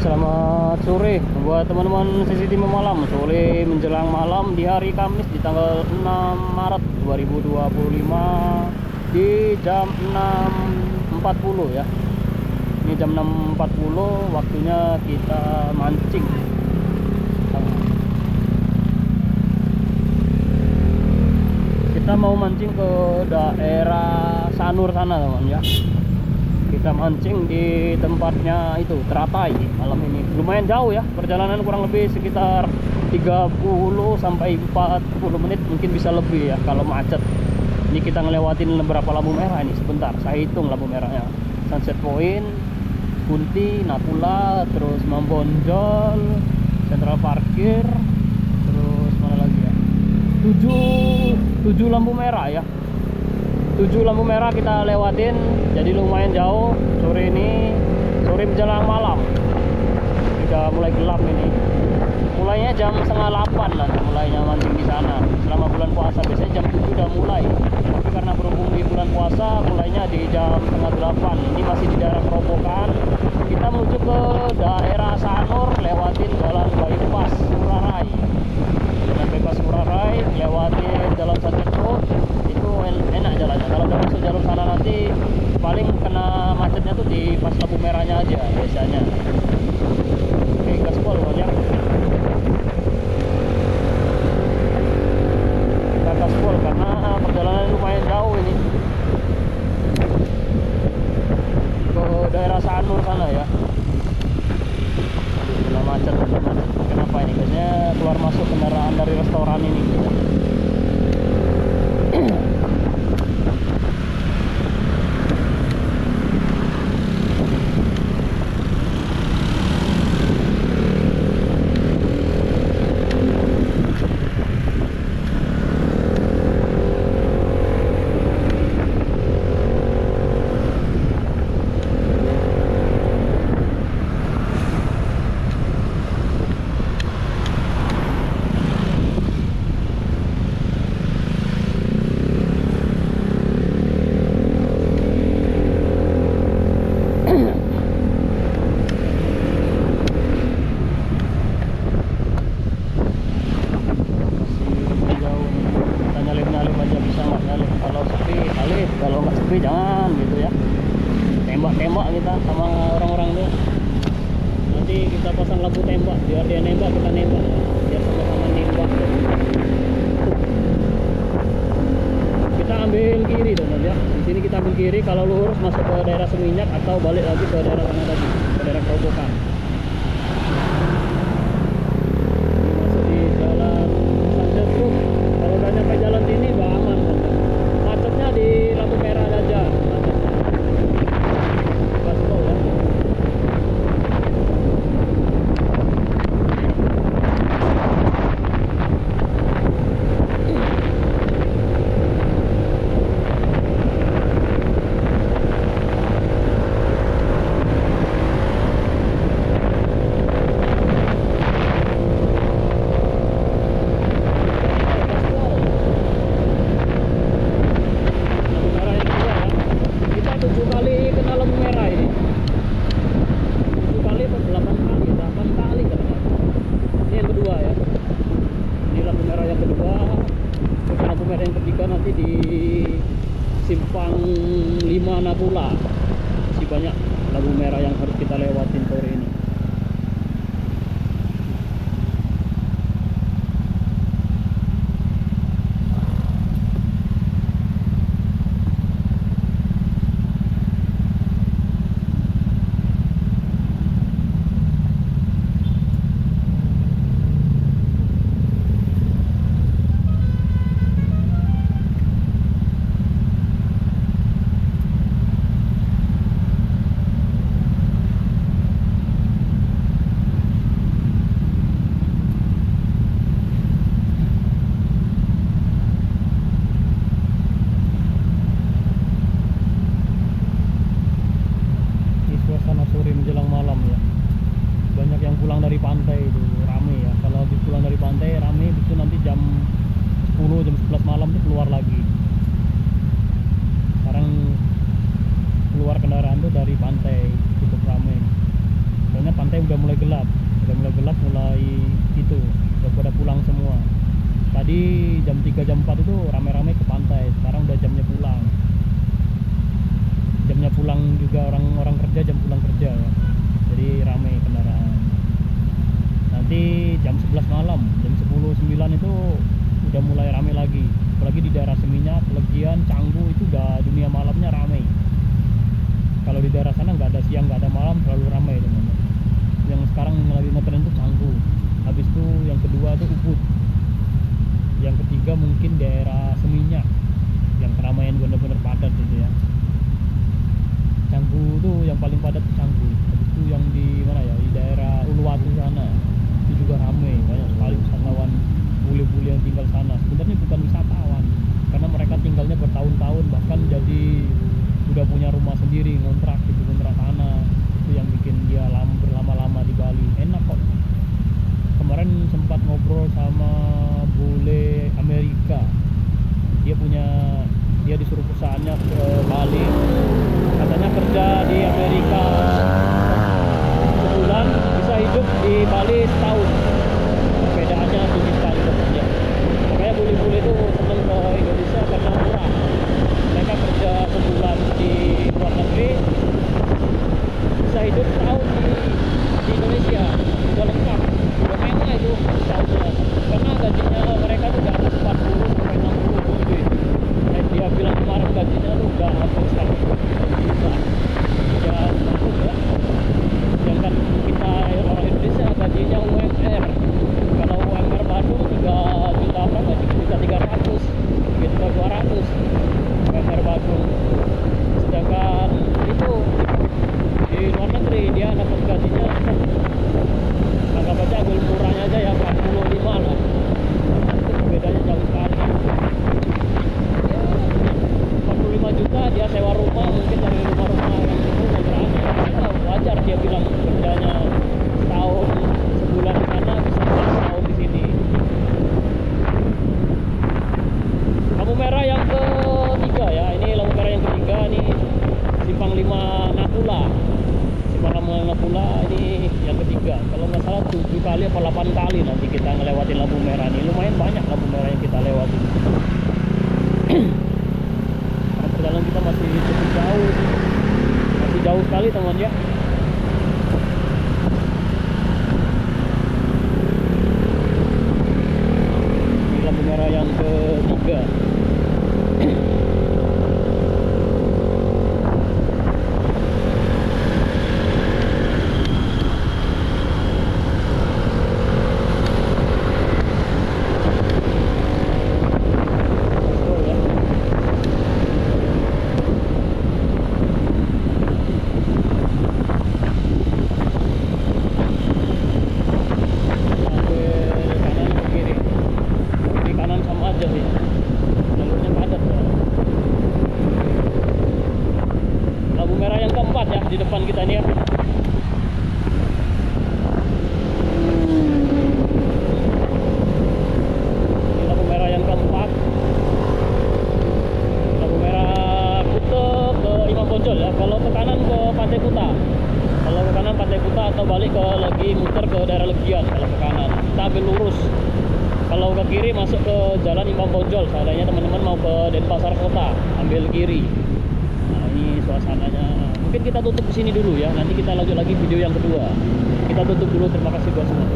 Selamat sore buat teman-teman CCTV Malam. Sore menjelang malam di hari Kamis di tanggal 6 Maret 2025 di jam 6.40 ya. Ini jam 6.40 waktunya kita mancing. Kita mau mancing ke daerah Sanur sana teman ya. Kita mancing di tempatnya itu Teratai malam ini. Lumayan jauh ya, perjalanan kurang lebih sekitar 30 sampai 40 menit, mungkin bisa lebih ya kalau macet. Ini kita ngelewatin beberapa lampu merah ini. Sebentar saya hitung lampu merahnya. Sunset Point, Kunti, Napula, terus Mambonjol, Central Parkir, terus mana lagi ya, 7 lampu merah ya. 7 lampu merah kita lewatin, jadi lumayan jauh. Sore ini, sore menjelang malam, udah mulai gelap ini. Mulainya jam setengah 8 lah, mulainya mancing di sana. Selama bulan puasa biasanya jam 7 udah mulai, tapi karena berhubung di bulan puasa mulainya di jam setengah 8. Ini masih di daerah Kerobokan. Kita menuju ke daerah Sanur, lewatin jalan bypass Ngurah Rai. Jalan bypass Ngurah Rai, lewatin jalan Sunset Road. Itu enak jalannya. Kalau udah masuk jalur sana nanti paling kena macetnya tuh di pas lampu merahnya aja biasanya. Oke, gaspol ya. Kita gaspol karena perjalanan lumayan jauh ini ke daerah Sanur sana ya. Udah macet. Kenapa ini? Biasanya keluar masuk kendaraan dari restoran ini. Kalau nggak sepi jangan gitu ya. Tembak-tembak kita sama orang-orang tuh. Nanti kita pasang lampu tembak, biar dia nembak kita nembak ya. Biar sama-sama nembak. Kita ambil kiri teman ya. Di sini kita ambil kiri, kalau lurus masuk ke daerah Seminyak atau balik lagi ke daerah sana tadi, ke daerah Kerobokan. Masuk di jalan Sunset Road. Kalau udah nyampe jalan sini udah aman. Macetnya di lampu merah aja. Gaspol ya. Nanti di Simpang 5 Napula masih banyak lampu merah yang harus kita lewatin sore ini. Menjelang malam ya, banyak yang pulang dari pantai itu rame ya. Kalau habis pulang dari pantai rame, itu nanti jam 10 jam 11 malam tuh keluar lagi. Sekarang keluar kendaraan tuh dari pantai cukup ramai. Soalnya pantai pantai udah mulai gelap, mulai itu udah pada pulang semua. Tadi jam 3 jam 4 itu rame-rame ke pantai, sekarang udah jamnya pulang juga, orang-orang kerja jam pulang kerja ya, jadi rame kendaraan. Nanti jam 11 malam, jam 10.09 itu udah mulai rame lagi, apalagi di daerah Seminyak, Legian, Canggu itu udah dunia malamnya rame. Kalau di daerah sana nggak ada siang nggak ada malam, selalu ramai teman-teman. Yang sekarang lagi ngetren itu Canggu, habis itu yang kedua itu Ubud, yang ketiga mungkin daerah Seminyak yang keramaian bener-bener padat gitu ya. Canggu itu yang paling padat tuh Canggu. Habis itu yang di mana ya, di daerah Uluwatu sana itu juga ramai, banyak sekali wisatawan bule-bule yang tinggal sana. Sebenarnya bukan wisatawan, karena mereka tinggalnya bertahun-tahun, bahkan jadi udah punya rumah sendiri, ngontrak tanah. Itu yang bikin dia berlama-lama di Bali. Enak kok. Kemarin sempat ngobrol sama bule Amerika, dia disuruh perusahaannya ke Bali, katanya kerja di Amerika sebulan bisa hidup di Bali setahun. Perbedaannya tinggi sekali katanya. Makanya bule-bule itu seneng ke Indonesia karena murah. Mereka kerja sebulan di luar negeri, bisa hidup setahun di Indonesia, udah lengkap, udah mewah itu setahunnya. Karena gajinya mereka tuh udah atas 40 sampai 60 lebih. Dia bilang kemarin gajinya tuh udah hampir 100 juta. Ya bagus ya. Sedangkan kita orang Indonesia gajinya UMR. Kalau UMR Bandung 3 juta berapa? 3.300, 3.200 UMR Bandung. Sedangkan itu di luar negeri dia dapat gajinya, anggap aja agak murahnya aja ya 45 lah. Itu bedanya jauh sekali. Ya, 45 juta dia sewa rumah, mungkin dari rumah-rumah yang itu kontrakannya. Wajar dia bilang kerjanya setahun sebulan di sana bisa setahun di sini. Lampu merah yang ketiga ya, ini lampu merah yang ketiga nih, Simpang 5 Nakula. Simpang 5 Nakula ini yang ketiga. Kalau nggak salah 7 kali atau 8 kali nanti kita ngelewatin lampu merah nih. Lumayan banyak lampu merah yang kita lewatin. Perjalanan kita masih cukup jauh, masih jauh sekali teman ya. Ini lampu merah yang ketiga. Di depan kita ini ya. Ini lampu merah yang keempat. Lampu merah Kuta ke Imam Bonjol ya. Kalau ke kanan ke Pantai Kuta. Kalau ke kanan Pantai Kuta atau balik ke lagi muter ke daerah Legian kalau ke kanan. Kita ambil lurus. Kalau ke kiri masuk ke jalan Imam Bonjol. Seandainya teman-teman mau ke Denpasar Kota, ambil kiri. Nah, ini suasananya. Mungkin kita tutup di sini dulu ya. Nanti kita lanjut lagi video yang kedua. Kita tutup dulu. Terima kasih buat semua.